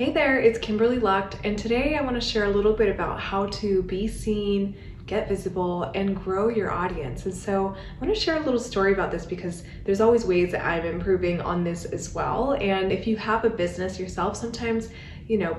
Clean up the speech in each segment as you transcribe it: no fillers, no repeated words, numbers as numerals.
Hey there, it's Kimberly Lucht, and today I want to share a little bit about how to be seen, get visible, and grow your audience. And so I want to share a little story about this because there's always ways that I'm improving on this as well. And if you have a business yourself, sometimes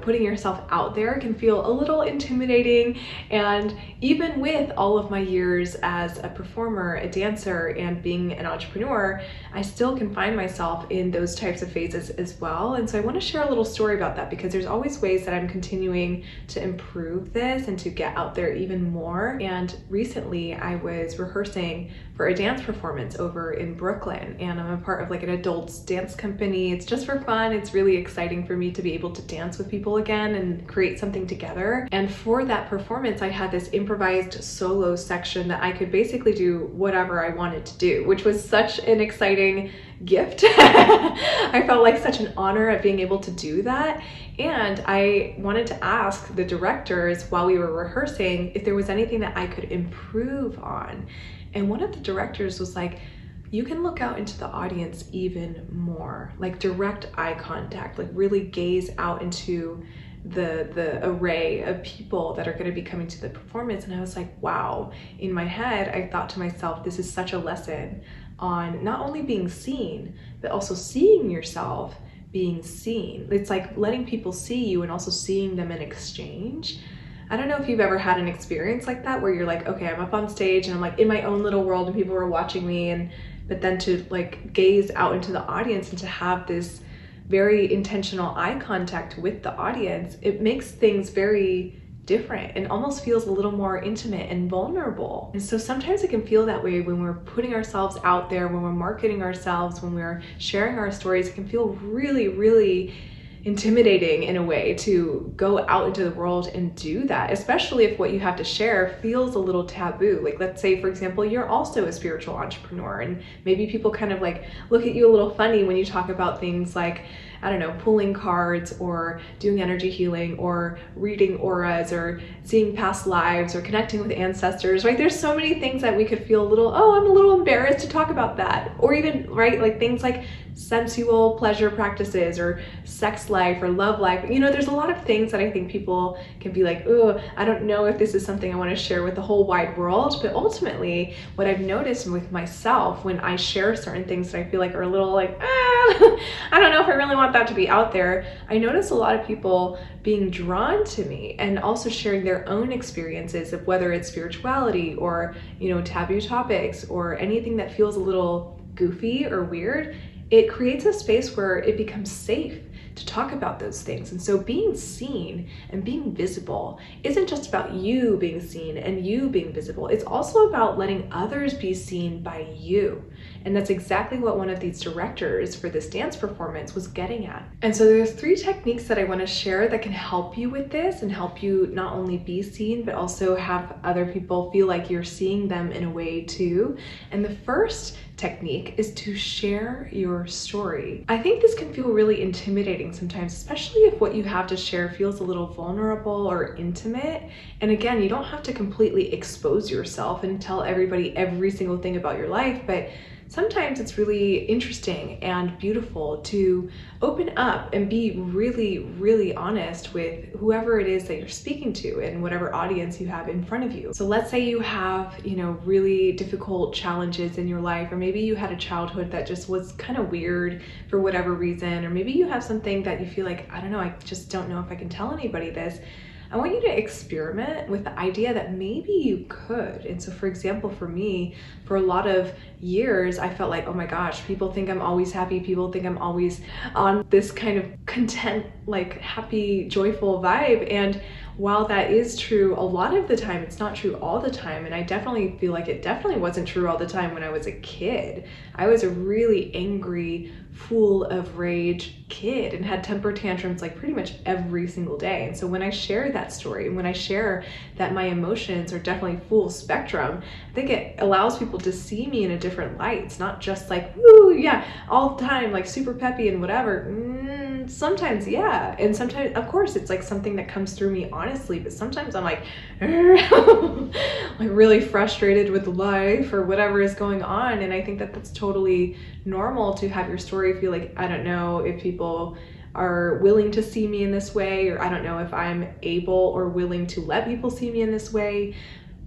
putting yourself out there can feel a little intimidating. And even with all of my years as a performer, a dancer, and being an entrepreneur, I still can find myself in those types of phases as well. And so I want to share a little story about that because there's always ways that I'm continuing to improve this and to get out there even more. And recently I was rehearsing for a dance performance over in Brooklyn, and I'm a part of like an adults dance company. It's just for fun. It's really exciting for me to be able to dance with people again and create something together. And for that performance, I had this improvised solo section that I could basically do whatever I wanted to do, which was such an exciting gift. I felt like such an honor at being able to do that. And I wanted to ask the directors while we were rehearsing if there was anything that I could improve on. And one of the directors was like, you can look out into the audience even more, like direct eye contact, like really gaze out into the array of people that are going to be coming to the performance. And I was like, wow. In my head, I thought to myself, this is such a lesson on not only being seen, but also seeing yourself being seen. It's like letting people see you and also seeing them in exchange. I don't know if you've ever had an experience like that where you're like, okay, I'm up on stage and I'm like in my own little world and people are watching me, but then to like gaze out into the audience and to have this very intentional eye contact with the audience, it makes things very different and almost feels a little more intimate and vulnerable. And so sometimes it can feel that way when we're putting ourselves out there, when we're marketing ourselves, when we're sharing our stories. It can feel really, really intimidating in a way to go out into the world and do that, especially if what you have to share feels a little taboo. Like, let's say, for example, you're also a spiritual entrepreneur and maybe people kind of like look at you a little funny when you talk about things like, I don't know, pulling cards or doing energy healing or reading auras or seeing past lives or connecting with ancestors, right? There's so many things that we could feel a little, oh, I'm a little embarrassed to talk about that. Or even, right, like things like sensual pleasure practices or sex life or love life. There's a lot of things that I think people can be like, oh, I don't know if this is something I want to share with the whole wide world. But ultimately, what I've noticed with myself when I share certain things that I feel like are a little like, I don't know if I really want that to be out there, I notice a lot of people being drawn to me and also sharing their own experiences of whether it's spirituality or, taboo topics or anything that feels a little goofy or weird. It creates a space where it becomes safe to talk about those things. And so being seen and being visible isn't just about you being seen and you being visible. It's also about letting others be seen by you. And that's exactly what one of these directors for this dance performance was getting at. And so there's 3 techniques that I want to share that can help you with this and help you not only be seen, but also have other people feel like you're seeing them in a way too. And the first technique is to share your story. I think this can feel really intimidating sometimes, especially if what you have to share feels a little vulnerable or intimate. And again, you don't have to completely expose yourself and tell everybody every single thing about your life, but sometimes it's really interesting and beautiful to open up and be really, really honest with whoever it is that you're speaking to and whatever audience you have in front of you. So let's say you have, really difficult challenges in your life, or maybe you had a childhood that just was kind of weird for whatever reason, or maybe you have something that you feel like, I don't know, I just don't know if I can tell anybody this. I want you to experiment with the idea that maybe you could. And so for example, for me, for a lot of years, I felt like, oh my gosh, people think I'm always happy. People think I'm always on this kind of content, like happy, joyful vibe. And while that is true a lot of the time, it's not true all the time. And I definitely feel like it definitely wasn't true all the time when I was a kid. I was a really angry, full of rage kid and had temper tantrums like pretty much every single day. And so when I share that story, and when I share that my emotions are definitely full spectrum, I think it allows people to see me in a different light. It's not just like, woo, yeah, all the time, like super peppy and whatever. Sometimes, yeah. And sometimes, of course, it's like something that comes through me honestly, but sometimes I'm like, like really frustrated with life or whatever is going on. And I think that that's totally normal to have your story feel like, I don't know if people are willing to see me in this way, or I don't know if I'm able or willing to let people see me in this way.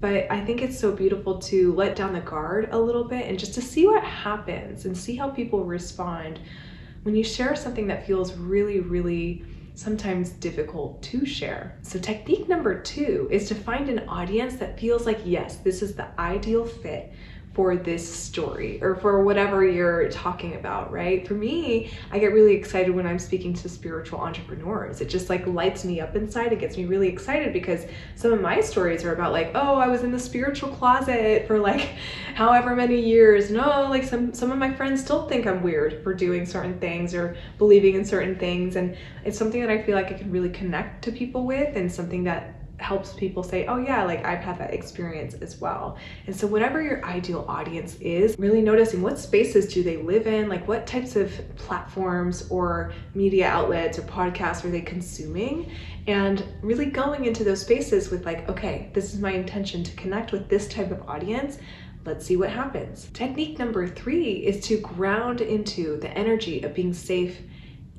But I think it's so beautiful to let down the guard a little bit and just to see what happens and see how people respond when you share something that feels really, really sometimes difficult to share. So technique number 2 is to find an audience that feels like, yes, this is the ideal fit for this story or for whatever you're talking about, right? For me, I get really excited when I'm speaking to spiritual entrepreneurs. It just like lights me up inside. It gets me really excited because some of my stories are about like, oh, I was in the spiritual closet for like however many years. No, like some of my friends still think I'm weird for doing certain things or believing in certain things. And it's something that I feel like I can really connect to people with, and something that helps people say, oh yeah, like I've had that experience as well. And so whatever your ideal audience is, really noticing what spaces do they live in, like what types of platforms or media outlets or podcasts are they consuming, and really going into those spaces with like, okay, this is my intention to connect with this type of audience. Let's see what happens. Technique number 3 is to ground into the energy of being safe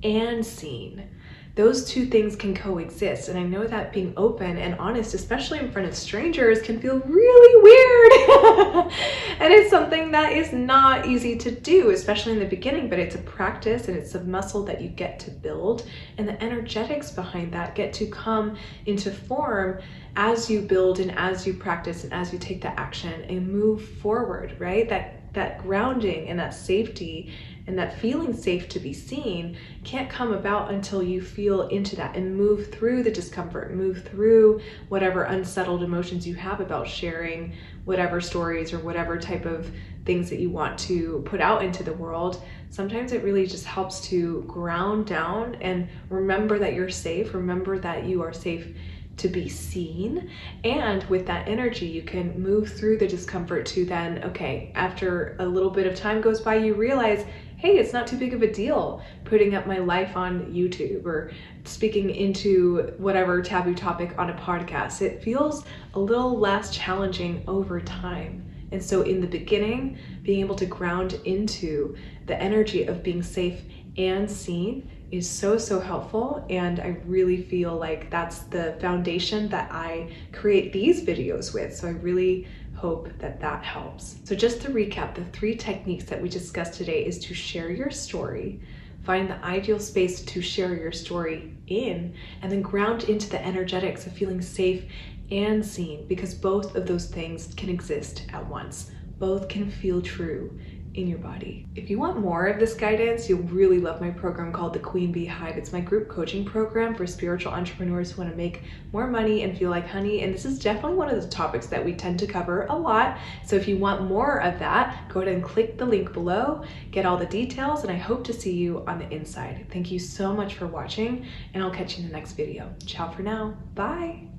and seen. Those two things can coexist. And I know that being open and honest, especially in front of strangers, can feel really weird. And it's something that is not easy to do, especially in the beginning, but it's a practice and it's a muscle that you get to build. And the energetics behind that get to come into form as you build and as you practice and as you take the action and move forward, right? That grounding and that safety and that feeling safe to be seen can't come about until you feel into that and move through the discomfort, move through whatever unsettled emotions you have about sharing whatever stories or whatever type of things that you want to put out into the world. Sometimes it really just helps to ground down and remember that you're safe, remember that you are safe to be seen. And with that energy, you can move through the discomfort to then, okay, after a little bit of time goes by, you realize, hey, it's not too big of a deal putting up my life on YouTube or speaking into whatever taboo topic on a podcast. It feels a little less challenging over time. And so in the beginning, being able to ground into the energy of being safe and seen is so, so helpful. And I really feel like that's the foundation that I create these videos with. So I really hope that that helps. So just to recap, the 3 techniques that we discussed today is to share your story, find the ideal space to share your story in, and then ground into the energetics of feeling safe and seen, because both of those things can exist at once. Both can feel true in your body. If you want more of this guidance, you'll really love my program called the Queen Bee Hive. It's my group coaching program for spiritual entrepreneurs who want to make more money and feel like honey. And this is definitely one of the topics that we tend to cover a lot. So if you want more of that, go ahead and click the link below, get all the details, and I hope to see you on the inside. Thank you so much for watching, and I'll catch you in the next video. Ciao for now. Bye.